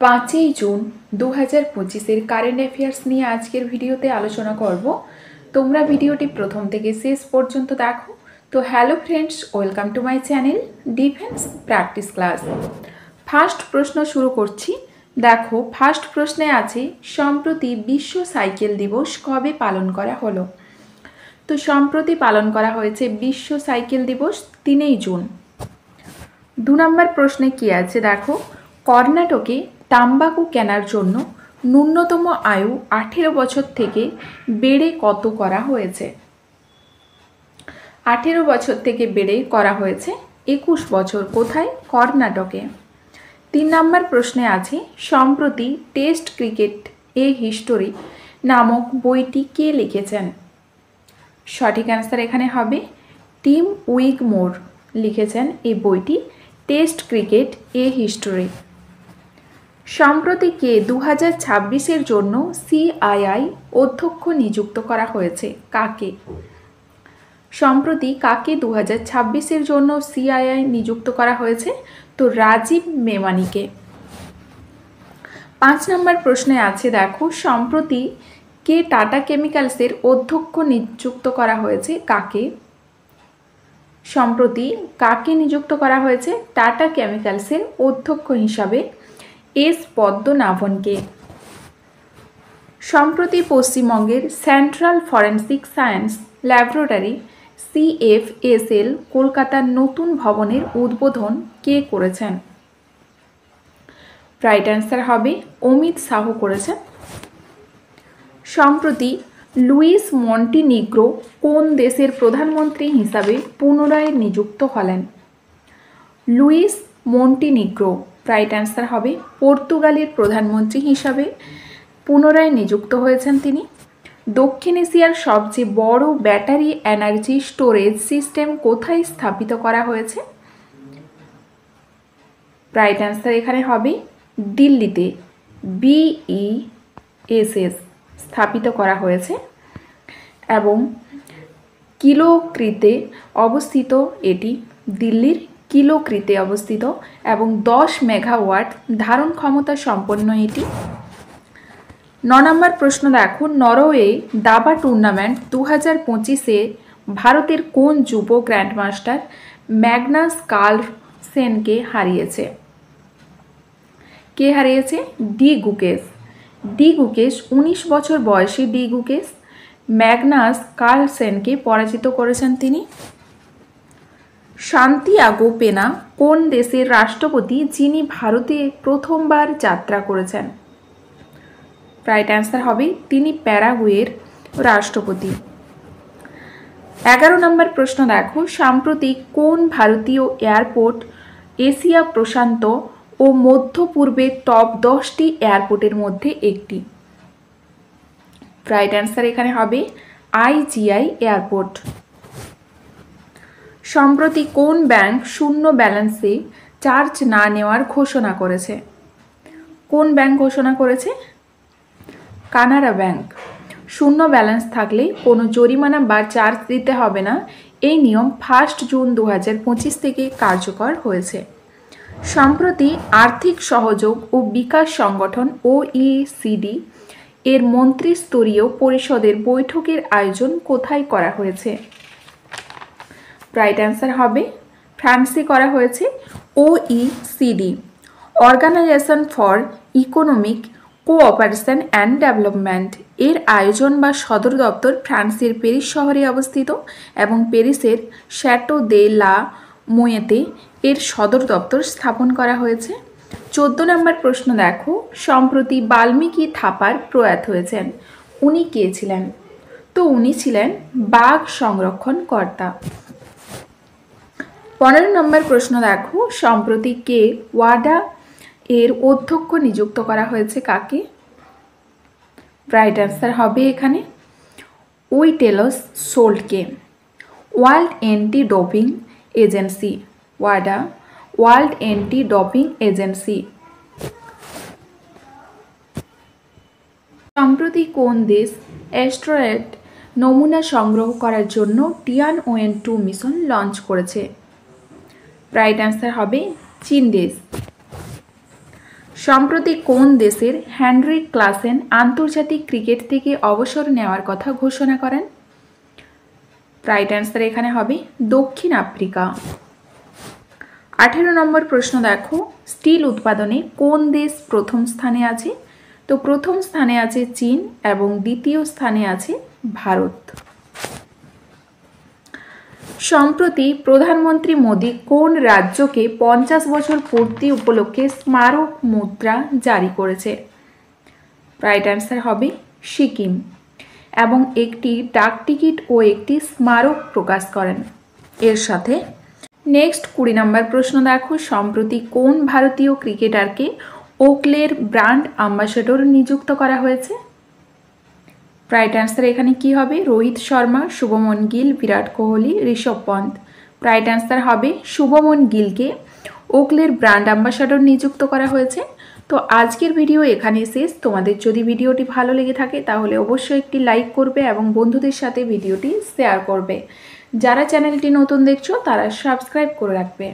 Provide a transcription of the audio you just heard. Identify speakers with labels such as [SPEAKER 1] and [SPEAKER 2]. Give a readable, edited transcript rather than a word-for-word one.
[SPEAKER 1] 5ই June 2025 current affairs নিয়ে আজকের ভিডিওতে আলোচনা করব। তোমরা ভিডিওটি প্রথম থেকে শেষ পর্যন্ত দেখো। তো hello friends, welcome to my channel defence practice class. First প্রশ্ন শুরু করছি। দেখো, ফার্স্ট প্রশ্নে আছে সম্প্রতি বিশ্ব সাইকেল দিবস কবে পালন করা হলো? তো সম্প্রতি পালন করা হয়েছে বিশ্ব সাইকেল দিবস 3ই জুন। 2 নম্বর প্রশ্নে কি আছে দেখো, কর্ণাটকে তাম্বাকু কেনার জন্য ন্যূনতম আয়ু 18 বছর থেকে বেড়ে কত করা হয়েছে? 18 বছর থেকে বেড়ে করা হয়েছে 21 বছর। কোথায়? কর্ণাটকে। 3 নম্বর প্রশ্নে আছে সম্প্রতি টেস্ট ক্রিকেট এ হিস্টোরি নামক বইটি কে লিখেছেন? সঠিক অ্যান্সার এখানে হবে টিম উইগমোর লিখেছেন এই বইটি, টেস্ট ক্রিকেট এ হিস্টোরি। সম্প্রতি কে 2026-এর জন্য সিআইআই অধ্যক্ষ নিযুক্ত করা হয়েছে? কাকে? সম্প্রতি কাকে 2026-এর জন্য সিআইআই নিযুক্ত করা হয়েছে? তো রাজীব মেমানিকে। 5 নম্বর প্রশ্নে আছে দেখো, সম্প্রতি কে টাটা কেমিক্যালসের অধ্যক্ষ নিযুক্ত করা হয়েছে? কাকে? সম্প্রতি কাকে নিযুক্ত করা হয়েছে টাটা কেমিক্যালসের অধ্যক্ষ হিসাবে? এস পদ্মনাভনকে। সম্প্রতি পশ্চিমবঙ্গের central forensic science laboratory CFSL কলকাতার নতুন ভবনের উদ্বোধন কে করেছেন? রাইট অ্যান্সার হবে অমিত শাহ করেছেন। সম্প্রতি লুইস মন্টিনিগ্রো কোন দেশের প্রধানমন্ত্রী হিসাবে পুনরায় নিযুক্ত হলেন? লুইস মন্টিনিগ্রো, রাইট অ্যান্সার হবে পর্তুগালের প্রধানমন্ত্রী হিসাবে পুনরায় নিযুক্ত হয়েছেন তিনি। দক্ষিণ এশিয়ার সবচেয়ে বড় ব্যাটারি এনার্জি স্টোরেজ সিস্টেম কোথায় স্থাপিত করা হয়েছে? রাইট অ্যান্সার এখানে হবে দিল্লিতে, BESS স্থাপিত করা হয়েছে এবং কিলোক্রিতে অবস্থিত, এটি দিল্লির কিলোক্রিতে অবস্থিত এবং 10 মেগাওয়াট ধারণ ক্ষমতা সম্পন্ন এটি। 9 নম্বর প্রশ্ন দেখো, নরওয়ে দাবা টুর্নামেন্ট 2025-এ ভারতের কোন যুব গ্র্যান্ডমাস্টার ম্যাগনাস কার্লসেনকে হারিয়েছে? কে হারিয়েছে? ডি গুকেশ। 19 বছর বয়সী ডি গুকেশ ম্যাগনাস কার্লসেনকে পরাজিত করেছেন তিনি। সান্তিয়াগো পেনা কোন দেশের রাষ্ট্রপতি যিনি ভারতে প্রথমবার যাত্রা করেছেন? রাইট অ্যান্সার হবে তিনি প্যারাগুয়ের রাষ্ট্রপতি। 11 নম্বর প্রশ্ন দেখো, সাম্প্রতিক কোন ভারতীয় এয়ারপোর্ট এশিয়া প্রশান্ত ও মধ্য পূর্বের টপ 10টি এয়ারপোর্টের মধ্যে একটি? রাইট অ্যান্সার এখানে হবে IGI এয়ারপোর্ট। সম্প্রতি কোন ব্যাংক শূন্য ব্যালেন্সে চার্জ না নেওয়ার ঘোষণা করেছে? কোন ব্যাংক ঘোষণা করেছে? কানাড়া ব্যাংক। শূন্য ব্যালেন্স থাকলে কোনো জরিমানা বা চার্জ দিতে হবে না, এই নিয়ম 1 জুন 2025 থেকে কার্যকর হয়েছে। সম্প্রতি আর্থিক সহযোগ ও বিকাশ সংগঠন OECD এর মন্ত্রিস্তরীয় পরিষদের বৈঠকের আয়োজন কোথায় করা হয়েছে? রাইট অ্যান্সার হবে ফ্রান্সে করা হয়েছে। OECD organisation for economic cooperation and development এর আয়োজন বা সদর দপ্তর ফ্রান্সের প্যারিস শহরে অবস্থিত এবং প্যারিসের শ্যাটো দে লা মোয়েতে এর সদর দপ্তর স্থাপন করা হয়েছে। 14 নম্বর প্রশ্ন দেখো, সম্প্রতি বাল্মীকি থাপার প্রয়াত হয়েছেন, উনি কে ছিলেন? তো উনি ছিলেন বাঘ সংরক্ষণ কর্তা। 15 নম্বর প্রশ্ন দেখো, সম্প্রতি কে ওয়াডা এর অধ্যক্ষ নিযুক্ত করা হয়েছে? কাকে? রাইট অ্যান্সার হবে এখানে উইটেলস সোল্টকে। ওয়ার্ল্ড অ্যান্টি ডোপিং এজেন্সি, ওয়াডা ওয়ার্ল্ড অ্যান্টি ডোপিং এজেন্সি। সম্প্রতি কোন দেশ অ্যাস্ট্রয়েড নমুনা সংগ্রহ করার জন্য Tianwen-2 মিশন লঞ্চ করেছে? রাইট অ্যান্সার হবে চীন দেশ। সম্প্রতি কোন দেশের হেনরিক ক্লাসেন আন্তর্জাতিক ক্রিকেট থেকে অবসর নেওয়ার কথা ঘোষণা করেন? রাইট অ্যান্সার এখানে হবে দক্ষিণ আফ্রিকা। 18 নম্বর প্রশ্ন দেখো, স্টিল উৎপাদনে কোন দেশ প্রথম স্থানে আছে? তো প্রথম স্থানে আছে চীন এবং দ্বিতীয় স্থানে আছে ভারত। সম্প্রতি প্রধানমন্ত্রী মোদী কোন রাজ্যকে 50 বছর পূর্তি উপলক্ষে স্মারক মুদ্রা জারি করেছে? রাইট অ্যান্সার হবে সিকিম, এবং একটি ডাকটিকিট ও একটি স্মারক প্রকাশ করেন এর সাথে। নেক্সট 20 নম্বর প্রশ্ন দেখো, সম্প্রতি কোন ভারতীয় ক্রিকেটারকে ওকলের ব্র্যান্ড অ্যাম্বাসেডর নিযুক্ত করা হয়েছে? রাইট অ্যান্সার এখানে কি হবে? রোহিত শর্মা, শুভমন গিল, বিরাট কোহলি, ঋষভ পন্থ। রাইট অ্যান্সার হবে শুভমন গিলকে ওকলের ব্র্যান্ড অ্যাম্বাসেডর নিযুক্ত করা হয়েছে। তো আজকের ভিডিও এখানে শেষ। তোমাদের যদি ভিডিওটি ভালো লেগে থাকে তাহলে অবশ্যই একটি লাইক করবে এবং বন্ধুদের সাথে ভিডিওটি শেয়ার করবে। যারা চ্যানেলটি নতুন দেখছো তারা সাবস্ক্রাইব করে রাখবে।